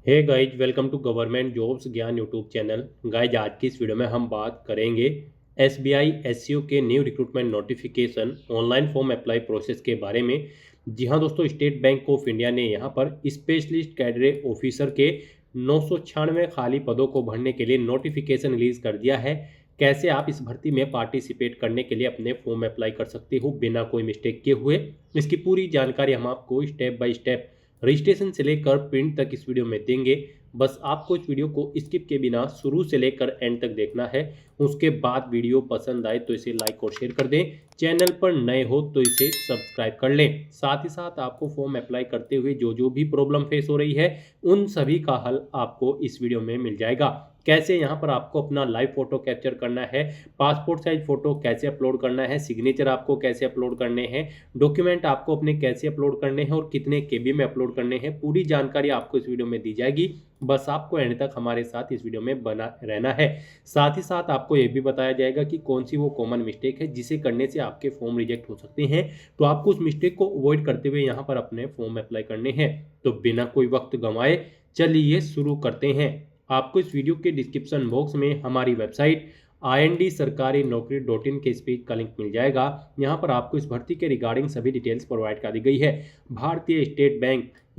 Hey guys, welcome to government jobs Gyan YouTube channel. Guys, आज की इस वीडियो में हम बात करेंगे एसबीआई एससीओ के new recruitment notification online form apply process के बारे में। जी हाँ दोस्तों, स्टेट बैंक ऑफ इंडिया ने यहाँ पर स्पेशलिस्ट कैडरे ऑफिसर के 996 खाली पदों को भरने के लिए नोटिफिकेशन रिलीज कर दिया है। कैसे आप इस भर्ती में पार्टिसिपेट करने के लिए अपने फॉर्म अप्लाई कर सकते हो बिना कोई मिस्टेक किए हुए, इसकी पूरी जानकारी हम आपको स्टेप बाय स्टेप रजिस्ट्रेशन से लेकर प्रिंट तक इस वीडियो में देंगे। बस आपको इस वीडियो को स्किप के बिना शुरू से लेकर एंड तक देखना है। उसके बाद वीडियो पसंद आए तो इसे लाइक और शेयर कर दें। चैनल पर नए हो तो इसे सब्सक्राइब कर लें। साथ ही साथ आपको फॉर्म अप्लाई करते हुए जो जो भी प्रॉब्लम फेस हो रही है उन सभी का हल आपको इस वीडियो में मिल जाएगा। कैसे यहाँ पर आपको अपना लाइव फोटो कैप्चर करना है, पासपोर्ट साइज फोटो कैसे अपलोड करना है, सिग्नेचर आपको कैसे अपलोड करने हैं, डॉक्यूमेंट आपको अपने कैसे अपलोड करने हैं और कितने केबी में अपलोड करने हैं, पूरी जानकारी आपको इस वीडियो में दी जाएगी। बस आपको एंड तक हमारे साथ इस वीडियो में बना रहना है। साथ ही साथ आपको ये भी बताया जाएगा कि कौन सी वो कॉमन मिस्टेक है जिसे करने से आपके फॉर्म रिजेक्ट हो सकते हैं, तो आपको उस मिस्टेक को अवॉइड करते हुए यहाँ पर अपने फॉर्म अप्लाई करने हैं। तो बिना कोई वक्त गंवाए चलिए शुरू करते हैं। आपको इस वीडियो के डिस्क्रिप्शन बॉक्स में हमारी वेबसाइट ind-sarkari-naukri.in के इस पेज का लिंक मिल जाएगा। यहाँ पर आपको इस भर्ती के रिगार्डिंग सभी डिटेल्स प्रोवाइड कर दी गई है। भारतीय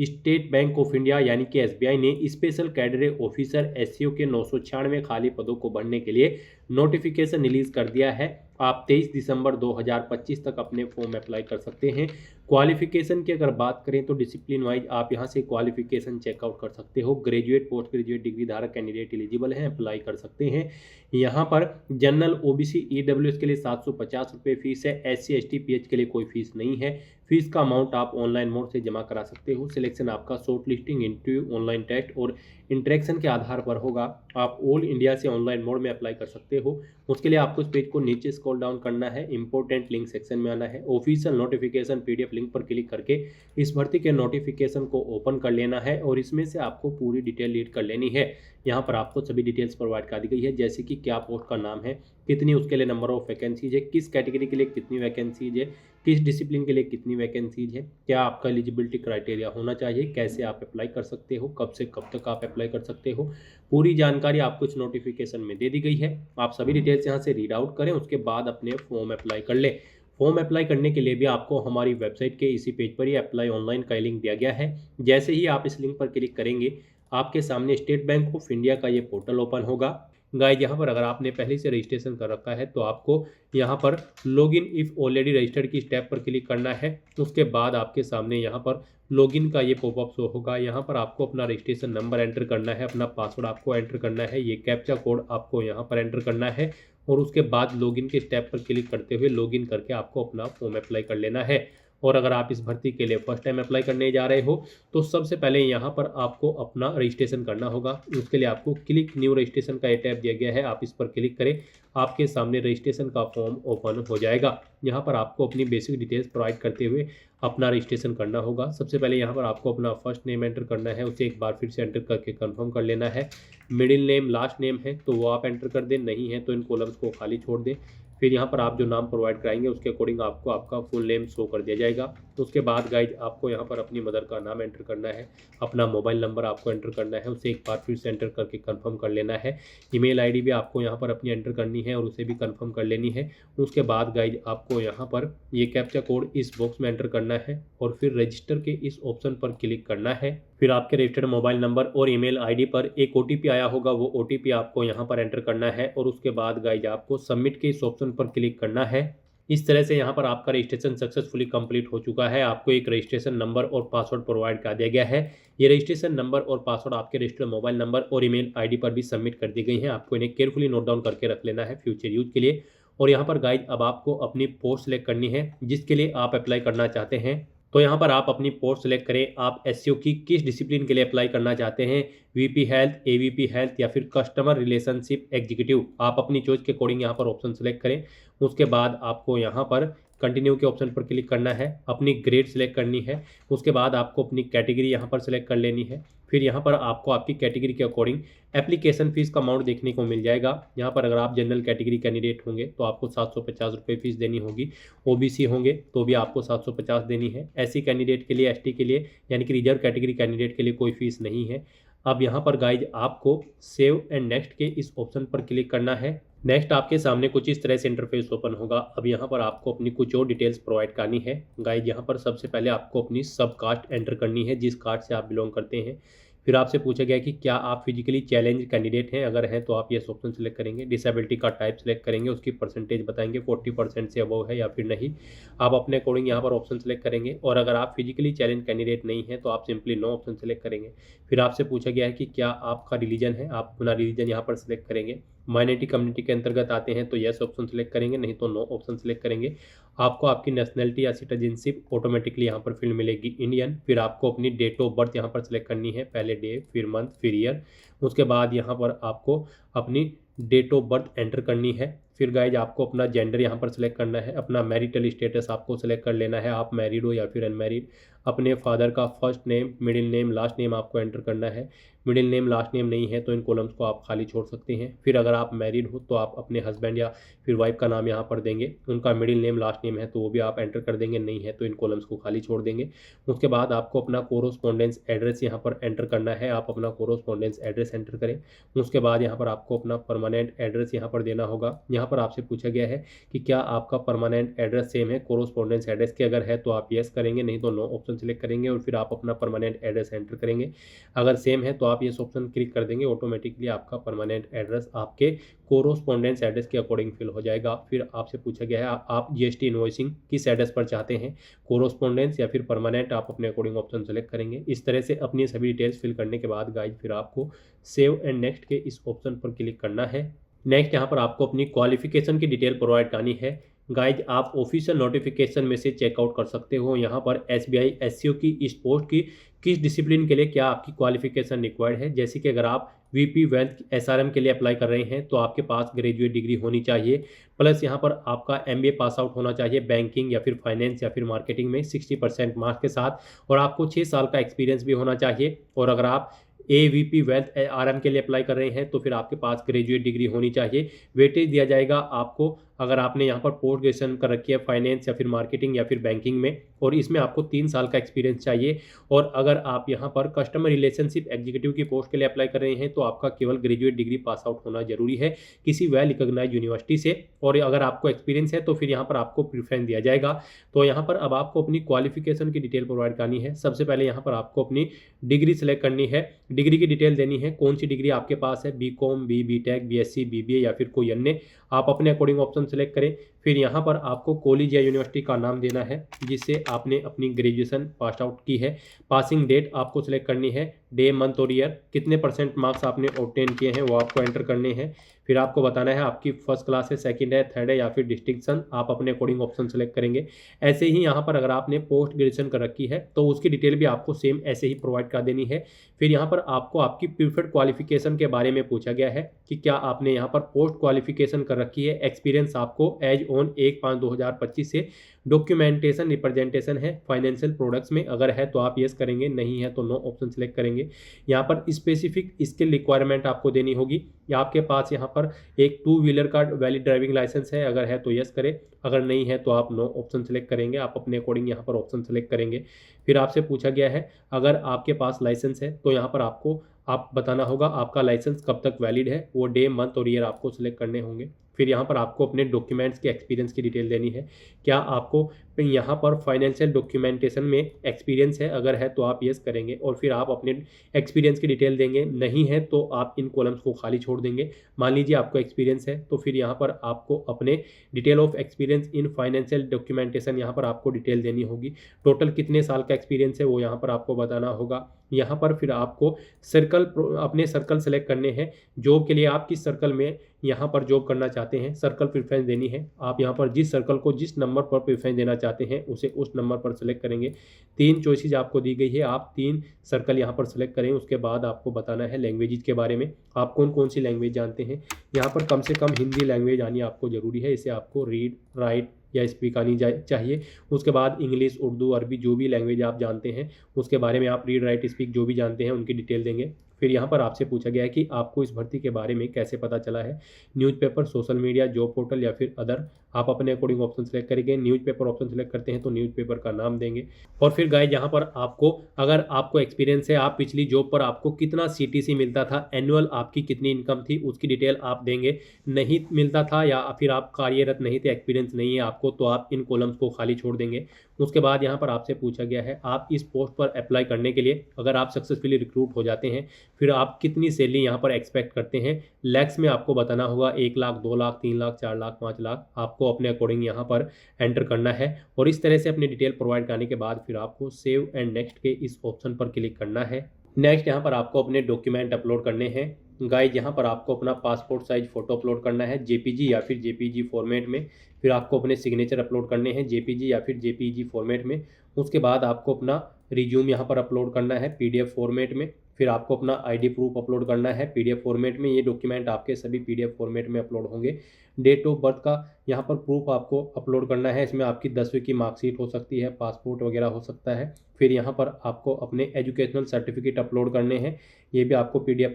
स्टेट बैंक ऑफ इंडिया यानी कि एसबीआई ने स्पेशल कैडरे ऑफिसर एससीओ के 996 खाली पदों को भरने के लिए नोटिफिकेशन रिलीज कर दिया है। आप 23 दिसंबर 2025 तक अपने फॉर्म अप्लाई कर सकते हैं। क्वालिफिकेशन की अगर बात करें तो डिसिप्लिन वाइज आप यहां से क्वालिफिकेशन चेकआउट कर सकते हो। ग्रेजुएट, पोस्ट ग्रेजुएट डिग्री धारक कैंडिडेट एलिजिबल हैं, अप्लाई कर सकते हैं। यहाँ पर जनरल, ओबीसी, ईडब्ल्यूएस के लिए 750 रुपये फीस है। एससी एसटी पीएच के लिए कोई फीस नहीं है। फीस का अमाउंट आप ऑनलाइन मोड से जमा करा सकते हो। सिलेक्शन आपका shortlisting, interview, online test और इंटरेक्शन के आधार पर होगा। आप ऑल इंडिया से ऑनलाइन मोड में अप्लाई कर सकते हो। उसके लिए आपको इस पेज को नीचे स्क्रॉल डाउन करना है, इंपॉर्टेंट लिंक सेक्शन में आना है, ऑफिशियल नोटिफिकेशन पीडीएफ लिंक पर क्लिक करके इस भर्ती के नोटिफिकेशन को ओपन कर लेना है और इसमें से आपको पूरी डिटेल रीड कर लेनी है। यहाँ पर आपको सभी डिटेल्स प्रोवाइड कर दी गई है, जैसे कि क्या पोस्ट का नाम है, कितनी उसके लिए नंबर ऑफ वैकेंसीज है, किस कैटेगरी के लिए कितनी वैकेंसीज है, किस डिसिप्लिन के लिए कितनी वैकेंसीज है, क्या आपका एलिजिबिलिटी क्राइटेरिया होना चाहिए, कैसे आप अप्लाई कर सकते हो, कब से कब तक आप अप्लाई कर सकते हो, पूरी जानकारी आपको इस नोटिफिकेशन में दे दी गई है। आप सभी डिटेल्स यहाँ से रीड आउट करें, उसके बाद अपने फॉर्म अप्लाई कर लें। फॉर्म अप्लाई करने के लिए भी आपको हमारी वेबसाइट के इसी पेज पर ही अप्लाई ऑनलाइन का लिंक दिया गया है। जैसे ही आप इस लिंक पर क्लिक करेंगे आपके सामने स्टेट बैंक ऑफ इंडिया का ये पोर्टल ओपन होगा। गाइज, यहाँ पर अगर आपने पहले से रजिस्ट्रेशन कर रखा है तो आपको यहाँ पर लॉगिन इफ ऑलरेडी रजिस्टर्ड की स्टेप पर क्लिक करना है। उसके बाद आपके सामने यहाँ पर लॉगिन का ये पॉपअप शो होगा। यहाँ पर आपको अपना रजिस्ट्रेशन नंबर एंटर करना है, अपना पासवर्ड आपको एंटर करना है, ये कैप्चा कोड आपको यहाँ पर एंटर करना है और उसके बाद लॉगिन के स्टेप पर क्लिक करते हुए लॉगिन करके आपको अपना फॉर्म अप्लाई कर लेना है। और अगर आप इस भर्ती के लिए फर्स्ट टाइम अप्लाई करने जा रहे हो तो सबसे पहले यहाँ पर आपको अपना रजिस्ट्रेशन करना होगा। उसके लिए आपको क्लिक न्यू रजिस्ट्रेशन का ये टैब दिया गया है, आप इस पर क्लिक करें, आपके सामने रजिस्ट्रेशन का फॉर्म ओपन हो जाएगा। यहाँ पर आपको अपनी बेसिक डिटेल्स प्रोवाइड करते हुए अपना रजिस्ट्रेशन करना होगा। सबसे पहले यहाँ पर आपको अपना फर्स्ट नेम एंटर करना है, उसे एक बार फिर से एंटर करके कंफर्म कर लेना है। मिडिल नेम, लास्ट नेम है तो वो आप एंटर कर दें, नहीं है तो इन कॉलम्स को खाली छोड़ दें। फिर यहाँ पर आप जो नाम प्रोवाइड कराएंगे उसके अकॉर्डिंग आपको आपका फुल नेम शो कर दिया जाएगा। तो उसके बाद गाइज आपको यहाँ पर अपनी मदर का नाम एंटर करना है, अपना मोबाइल नंबर आपको एंटर करना है, उसे एक बार फिर से एंटर करके कंफर्म कर लेना है। ईमेल आईडी भी आपको यहाँ पर अपनी एंटर करनी है और उसे भी कंफर्म कर लेनी है। उसके बाद गाइज आपको यहाँ पर ये कैप्चा कोड इस बॉक्स में एंटर करना है और फिर रजिस्टर के इस ऑप्शन पर क्लिक करना है। फिर आपके रजिस्टर्ड मोबाइल नंबर और ईमेल आईडी पर एक ओटीपी आया होगा, वो ओटीपी आपको यहाँ पर एंटर करना है और उसके बाद गाइज आपको सबमिट के इस ऑप्शन पर क्लिक करना है। इस तरह से यहाँ पर आपका रजिस्ट्रेशन सक्सेसफुली कंप्लीट हो चुका है। आपको एक रजिस्ट्रेशन नंबर और पासवर्ड प्रोवाइड कर दिया गया है। ये रजिस्ट्रेशन नंबर और पासवर्ड आपके रजिस्टर्ड मोबाइल नंबर और ईमेल आईडी पर भी सबमिट कर दी गई हैं। आपको इन्हें केयरफुली नोट डाउन करके रख लेना है फ्यूचर यूज के लिए। और यहाँ पर गाइज अब आपको अपनी पोस्ट सेलेक्ट करनी है जिसके लिए आप अप्लाई करना चाहते हैं। तो यहाँ पर आप अपनी पोस्ट सेलेक्ट करें, आप एससीओ की किस डिसिप्लिन के लिए अप्लाई करना चाहते हैं, वीपी हेल्थ, एवीपी हेल्थ या फिर कस्टमर रिलेशनशिप एग्जीक्यूटिव। आप अपनी चॉइस के अकॉर्डिंग यहाँ पर ऑप्शन सेलेक्ट करें। उसके बाद आपको यहाँ पर कंटिन्यू के ऑप्शन पर क्लिक करना है, अपनी ग्रेड सेलेक्ट करनी है। उसके बाद आपको अपनी कैटेगरी यहाँ पर सेलेक्ट कर लेनी है। फिर यहाँ पर आपको आपकी कैटेगरी के अकॉर्डिंग एप्लीकेशन फीस का अमाउंट देखने को मिल जाएगा। यहाँ पर अगर आप जनरल कैटेगरी कैंडिडेट होंगे तो आपको 750 रुपये फीस देनी होगी। ओबीसी होंगे तो भी आपको 750 देनी है। एससी कैंडिडेट के लिए, एसटी के लिए यानी कि रिजर्व कैटेगरी कैंडिडेट के लिए कोई फीस नहीं है। अब यहाँ पर गाइज आपको सेव एंड नेक्स्ट के इस ऑप्शन पर क्लिक करना है। नेक्स्ट आपके सामने कुछ इस तरह से इंटरफेस ओपन होगा। अब यहाँ पर आपको अपनी कुछ और डिटेल्स प्रोवाइड करनी है। गाइज यहाँ पर सबसे पहले आपको अपनी सब कास्ट एंटर करनी है, जिस कास्ट से आप बिलोंग करते हैं। फिर आपसे पूछा गया कि क्या आप फिजिकली चैलेंज कैंडिडेट हैं, अगर हैं तो आप यस ऑप्शन सेलेक्ट करेंगे। डिसेबिलिटी का टाइप सेलेक्ट करेंगे, उसकी परसेंटेज बताएंगे 40% से अबव है या फिर नहीं। आप अपने अकॉर्डिंग यहाँ पर ऑप्शन सेलेक्ट करेंगे। और अगर आप फिजिकली चैलेंज कैंडिडेट नहीं हैं तो आप सिंपली नो ऑप्शन सेलेक्ट करेंगे। फिर आपसे पूछा गया है कि क्या आपका रिलीजन है, आप अपना रिलीजन यहाँ पर सेलेक्ट करेंगे। माइनॉरिटी कम्युनिटी के अंतर्गत आते हैं तो यस ऑप्शन सेलेक्ट करेंगे, नहीं तो नो ऑप्शन सेलेक्ट करेंगे। आपको आपकी नेशनलिटी या सिटीजनशिप ऑटोमेटिकली यहाँ पर फील्ड मिलेगी इंडियन। फिर आपको अपनी डेट ऑफ बर्थ यहाँ पर सेलेक्ट करनी है, पहले डे फिर मंथ फिर ईयर। उसके बाद यहाँ पर आपको अपनी डेट ऑफ बर्थ एंटर करनी है। फिर गाइज आपको अपना जेंडर यहाँ पर सेलेक्ट करना है, अपना मैरिटल स्टेटस आपको सेलेक्ट कर लेना है, आप मैरिड हो या फिर अनमैरिड। अपने फादर का first name, middle name, last name आपको एंटर करना है। मिडिल नेम लास्ट नेम नहीं है तो इन कॉलम्स को आप खाली छोड़ सकते हैं। फिर अगर आप मैरिड हो तो आप अपने हस्बैंड या फिर वाइफ का नाम यहाँ पर देंगे, उनका मिडिल नेम लास्ट नेम है तो वो भी आप एंटर कर देंगे, नहीं है तो इन कॉलम्स को खाली छोड़ देंगे। उसके बाद आपको अपना कोरोस्पोंडेंस एड्रेस यहाँ पर एंटर करना है, आप अपना कोरोस्पोंडेंस एड्रेस एंटर करें। उसके बाद यहाँ पर आपको अपना परमानेंट एड्रेस यहाँ पर देना होगा। यहाँ पर आपसे पूछा गया है कि क्या आपका परमानेंट एड्रेस सेम है कोरोस्पोंडेंस एड्रेस के, अगर है तो आप येस करेंगे, नहीं तो नो ऑप्शन सेलेक्ट करेंगे। और फिर आप अपना परमानेंट एड्रेस एंटर करेंगे। अगर सेम है तो आप येस ऑप्शन क्लिक कर देंगे, ऑटोमेटिकली आपका परमानेंट एड्रेस आपके कोरोस्पोंडेंस एड्रेस के अकॉर्डिंग फिल हो जाएगा। फिर आपसे पूछा गया है आप जीएसटी इनवॉइसिंग किस एड्रेस पर चाहते हैं, कोरोस्पोंडेंस या फिर परमानेंट, आप अपने अकॉर्डिंग ऑप्शन सेलेक्ट करेंगे। इस तरह से अपनी सभी डिटेल्स फिल करने के बाद गाइज फिर आपको सेव एंड नेक्स्ट के इस ऑप्शन पर क्लिक करना है। नेक्स्ट यहाँ पर आपको अपनी क्वालिफिकेशन की डिटेल प्रोवाइड करनी है। गाइज आप ऑफिशियल नोटिफिकेशन में से चेकआउट कर सकते हो यहाँ पर एसबीआई एससीओ की इस पोस्ट की किस डिसिप्लिन के लिए क्या आपकी क्वालिफिकेशन रिक्वायर्ड है। जैसे कि अगर आप वीपी वेल्थ एसआरएम के लिए अप्लाई कर रहे हैं तो आपके पास ग्रेजुएट डिग्री होनी चाहिए, प्लस यहाँ पर आपका एमबीए पास आउट होना चाहिए बैंकिंग या फिर फाइनेंस या फिर मार्केटिंग में 60% मार्क्स के साथ, और आपको 6 साल का एक्सपीरियंस भी होना चाहिए। और अगर आप एवीपी वेल्थ आरएम के लिए अप्लाई कर रहे हैं तो फिर आपके पास ग्रेजुएट डिग्री होनी चाहिए। वेटेज दिया जाएगा आपको अगर आपने यहाँ पर पोस्ट ग्रेजुएशन कर रखी है फाइनेंस या फिर मार्केटिंग या फिर बैंकिंग में, और इसमें आपको 3 साल का एक्सपीरियंस चाहिए। और अगर आप यहाँ पर कस्टमर रिलेशनशिप एग्जीक्यूटिव की पोस्ट के लिए अप्लाई कर रहे हैं तो आपका केवल ग्रेजुएट डिग्री पास आउट होना जरूरी है किसी वेल रिकॉग्नाइज्ड यूनिवर्सिटी से। और अगर आपको एक्सपीरियंस है तो फिर यहाँ पर आपको प्रेफरेंस दिया जाएगा। तो यहाँ पर अब आपको अपनी क्वालिफिकेशन की डिटेल प्रोवाइड करनी है। सबसे पहले यहाँ पर आपको अपनी डिग्री सेलेक्ट करनी है, डिग्री की डिटेल देनी है, कौन सी डिग्री आपके पास है, बीकॉम, बीटेक, बीएससी, बीबीए या फिर कोई अन्य, आप अपने अकॉर्डिंग ऑप्शन सेलेक्ट करें। फिर यहाँ पर आपको कॉलेज या यूनिवर्सिटी का नाम देना है जिससे आपने अपनी ग्रेजुएशन पास आउट की है। पासिंग डेट आपको सेलेक्ट करनी है, डे मंथ और ईयर, कितने परसेंट मार्क्स आपने ऑब्टेन किए हैं वो आपको एंटर करने हैं। फिर आपको बताना है आपकी फर्स्ट क्लास है, सेकंड है, थर्ड है या फिर डिस्टिंक्शन, आप अपने अकॉर्डिंग ऑप्शन सेलेक्ट करेंगे। ऐसे ही यहाँ पर अगर आपने पोस्ट ग्रेजुएशन कर रखी है तो उसकी डिटेल भी आपको सेम ऐसे ही प्रोवाइड कर देनी है। फिर यहाँ पर आपको आपकी प्रीफर्ड क्वालिफिकेशन के बारे में पूछा गया है कि क्या आपने यहाँ पर पोस्ट क्वालिफिकेशन कर रखी है, एक्सपीरियंस आपको एज ऑन 1/5/2025 से डॉक्यूमेंटेशन रिप्रेजेंटेशन है फाइनेंशियल प्रोडक्ट्स में, अगर है तो आप यस करेंगे, नहीं है तो नो ऑप्शन सेलेक्ट करेंगे। यहाँ पर स्पेसिफिक स्किल रिक्वायरमेंट आपको देनी होगी, या आपके पास यहाँ पर एक 2 व्हीलर का वैलिड ड्राइविंग लाइसेंस है, अगर है तो यस करें, अगर नहीं है तो आप नो ऑप्शन सेलेक्ट करेंगे, आप अपने अकॉर्डिंग यहाँ पर ऑप्शन सेलेक्ट करेंगे। फिर आपसे पूछा गया है अगर आपके पास लाइसेंस है तो यहाँ पर आपको आप बताना होगा आपका लाइसेंस कब तक वैलिड है, वो डे मंथ और ईयर आपको सिलेक्ट करने होंगे। फिर यहाँ पर आपको अपने डॉक्यूमेंट्स के एक्सपीरियंस की डिटेल देनी है, क्या आपको यहाँ पर फाइनेंशियल डॉक्यूमेंटेशन में एक्सपीरियंस है, अगर है तो आप यस करेंगे और फिर आप अपने एक्सपीरियंस की डिटेल देंगे, नहीं है तो आप इन कॉलम्स को खाली छोड़ देंगे। मान लीजिए आपको एक्सपीरियंस है तो फिर यहाँ पर आपको अपने detail of experience in financial documentation यहाँ पर आपको डिटेल देनी होगी। टोटल कितने साल का एक्सपीरियंस है वो यहाँ पर आपको बताना होगा। यहाँ पर फिर आपको सर्कल, अपने सर्कल सेलेक्ट करने हैं, जॉब के लिए आप किस सर्कल में यहाँ पर जॉब करना चाहते हैं, सर्कल प्रेफरेंस देनी है। आप यहाँ पर जिस सर्कल को जिस नंबर पर प्रेफरेंस देना चाहते हैं उसे उस नंबर पर सेलेक्ट करेंगे। 3 चॉइसेस आपको दी गई है, आप 3 सर्कल यहाँ पर सेलेक्ट करें। उसके बाद आपको बताना है लैंग्वेजेस के बारे में, आप कौन कौन सी लैंग्वेज जानते हैं। यहाँ पर कम से कम हिंदी लैंग्वेज आनी आपको ज़रूरी है, इसे आपको रीड, राइट या स्पीक आनी चाहिए। उसके बाद इंग्लिश, उर्दू, अरबी जो भी लैंग्वेज आप जानते हैं उसके बारे में आप रीड, राइट, स्पीक जो भी जानते हैं उनकी डिटेल देंगे। फिर यहाँ पर आपसे पूछा गया है कि आपको इस भर्ती के बारे में कैसे पता चला है, newspaper, social media, job portal या फिर अदर आप अपने अकॉर्डिंग ऑप्शन सेलेक्ट करेंगे। न्यूज़पेपर ऑप्शन सेलेक्ट करते हैं तो न्यूज़पेपर का नाम देंगे। और फिर गाइस यहाँ पर आपको, अगर आपको एक्सपीरियंस है, आप पिछली जॉब पर आपको कितना सीटीसी मिलता था, एनुअल आपकी कितनी इनकम थी, उसकी डिटेल आप देंगे। नहीं मिलता था या फिर आप कार्यरत नहीं थे, एक्सपीरियंस नहीं है आपको, तो आप इन कॉलम्स को खाली छोड़ देंगे। उसके बाद यहाँ पर आपसे पूछा गया है, आप इस पोस्ट पर अप्लाई करने के लिए अगर आप सक्सेसफुली रिक्रूट हो जाते हैं, फिर आप कितनी सैलरी यहाँ पर एक्सपेक्ट करते हैं। लैक्स में आपको बताना होगा, 1 लाख, 2 लाख, 3 लाख, 4 लाख, 5 लाख, आपको अपने अकॉर्डिंग यहाँ पर एंटर करना है। और इस तरह से अपनी डिटेल प्रोवाइड करने के बाद फिर आपको सेव एंड नेक्स्ट के इस ऑप्शन पर क्लिक करना है। नेक्स्ट यहाँ पर आपको अपने डॉक्यूमेंट अपलोड करने हैं। गाइज यहाँ पर आपको अपना पासपोर्ट साइज फ़ोटो अपलोड करना है जेपीजी या फिर जेपीजी फॉर्मेट में। फिर आपको अपने सिग्नेचर अपलोड करने हैं जेपीजी या फिर जेपीजी फॉर्मेट में। उसके बाद आपको अपना रिज्यूम यहाँ पर अपलोड करना है पीडीएफ फॉर्मेट में। फिर आपको अपना आईडी प्रूफ अपलोड करना है पीडीएफ फॉर्मेट में। ये डॉक्यूमेंट आपके सभी पीडीएफ फॉर्मेट में अपलोड होंगे। डेट ऑफ बर्थ का यहाँ पर प्रूफ आपको अपलोड करना है। इसमें आपकी 10वीं की मार्कशीट हो सकती है, पासपोर्ट वगैरह हो सकता है। फिर यहाँ पर आपको अपने एजुकेशनल सर्टिफिकेट अपलोड करने हैं, ये भी आपको पीडीएफ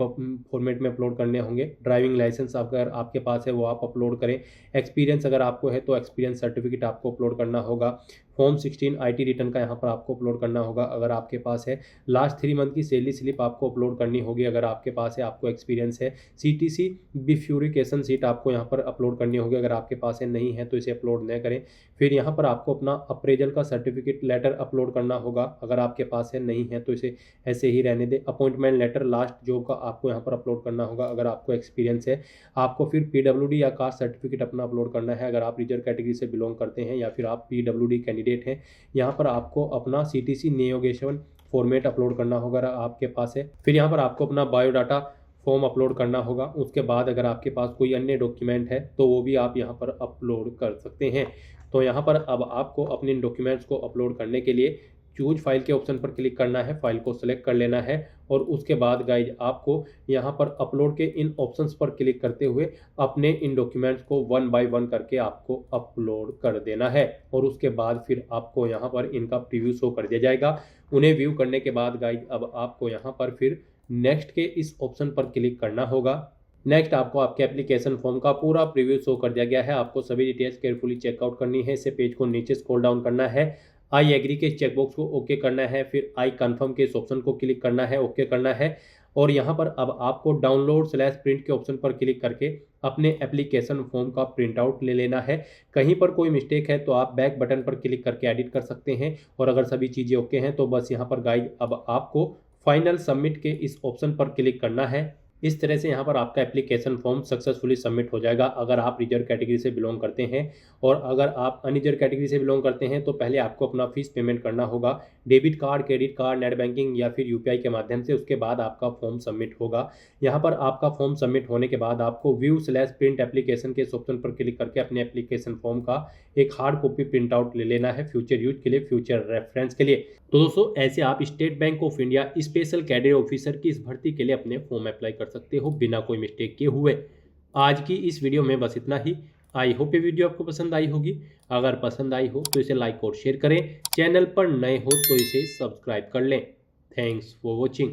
फॉर्मेट में अपलोड करने होंगे। ड्राइविंग लाइसेंस अगर आपके पास है वो आप अपलोड करें। एक्सपीरियंस अगर आपको है तो एक्सपीरियंस सर्टिफिकेट आपको अपलोड करना होगा। फॉर्म 16 आईटी रिटर्न का यहाँ पर आपको अपलोड करना होगा अगर आपके पास है। लास्ट 3 मंथ की सैलरी स्लिप आपको अपलोड करनी होगी अगर आपके पास है, आपको एक्सपीरियंस है। सीटीसी बिफ्यूरिकेशन सीट आपको यहाँ पर अपलोड करनी होगी अगर आपके पास है, नहीं है तो इसे अपलोड न करें। फिर यहाँ पर आपको अपना अप्रेजल का सर्टिफिकेट लेटर अपलोड करना होगा अगर आपके पास है, नहीं है तो इसे ऐसे ही रहने दें। अपॉइंटमेंट लेटर लास्ट जॉब का आपको यहाँ पर अपलोड करना होगा अगर आपको एक्सपीरियंस है। आपको फिर पीडब्ल्यूडी या कास्ट सर्टिफिकेट अपना अपलोड करना है अगर आप रिजर्व कैटेगरी से बिलोंग करते हैं या फिर आप पीडब्ल्यूडी कैंडिडेट हैं। यहाँ पर आपको अपना सीटीसी नियोगेशन फॉर्मेट अपलोड करना होगा अगर आपके पास है। फिर यहाँ पर आपको अपना बायोडाटा फॉर्म अपलोड करना होगा। उसके बाद अगर आपके पास कोई अन्य डॉक्यूमेंट है तो वो भी आप यहाँ पर अपलोड कर सकते हैं। तो यहाँ पर अब आपको अपने इन डॉक्यूमेंट्स को अपलोड करने के लिए चूज फाइल के ऑप्शन पर क्लिक करना है, फाइल को सेलेक्ट कर लेना है। और उसके बाद गाइज आपको यहाँ पर अपलोड के इन ऑप्शंस पर क्लिक करते हुए अपने इन डॉक्यूमेंट्स को 1 बाय 1 करके आपको अपलोड कर देना है। और उसके बाद फिर आपको यहाँ पर इनका प्रीव्यू शो कर दिया जाएगा। उन्हें व्यू करने के बाद गाइज अब आपको यहाँ पर फिर नेक्स्ट के इस ऑप्शन पर क्लिक करना होगा। नेक्स्ट आपको आपके एप्लीकेशन फॉर्म का पूरा प्रीव्यू शो कर दिया गया है। आपको सभी डिटेल्स केयरफुली चेकआउट करनी है। इसे पेज को नीचे स्क्रॉल डाउन करना है, आई एग्री के चेकबॉक्स को ओके करना है, फिर आई कन्फर्म के इस ऑप्शन को क्लिक करना है, ओके करना है। और यहाँ पर अब आपको डाउनलोड/प्रिंट के ऑप्शन पर क्लिक करके अपने एप्लीकेशन फॉर्म का प्रिंट आउट ले लेना है। कहीं पर कोई मिस्टेक है तो आप बैक बटन पर क्लिक करके एडिट कर सकते हैं। और अगर सभी चीज़ें ओके हैं तो बस यहाँ पर गाइज अब आपको फाइनल सबमिट के इस ऑप्शन पर क्लिक करना है। इस तरह से यहाँ पर आपका एप्लीकेशन फॉर्म सक्सेसफुली सबमिट हो जाएगा अगर आप रिजर्व कैटेगरी से बिलोंग करते हैं। और अगर आप अनरिजर्व कैटेगरी से बिलोंग करते हैं तो पहले आपको अपना फीस पेमेंट करना होगा, debit card, credit card, net banking या फिर यूपीआई के माध्यम से। उसके बाद आपका फॉर्म सबमिट होगा। यहाँ पर आपका फॉर्म सबमिट होने के बाद आपको व्यू/प्रिंट एप्लीकेशन के इस ऑप्शन पर क्लिक करके अपने एप्लीकेशन फॉर्म का एक हार्ड कॉपी प्रिंट आउट ले लेना है, फ्यूचर यूज के लिए, फ्यूचर रेफरेंस के लिए। तो दोस्तों ऐसे आप state bank of India special cadre officer की इस भर्ती के लिए अपने फॉर्म अप्लाई कर सकते हो बिना कोई मिस्टेक किए हुए। आज की इस वीडियो में बस इतना ही। आई होप ये वीडियो आपको पसंद आई होगी। अगर पसंद आई हो तो इसे लाइक और शेयर करें। चैनल पर नए हो तो इसे सब्सक्राइब कर लें। Thanks for watching.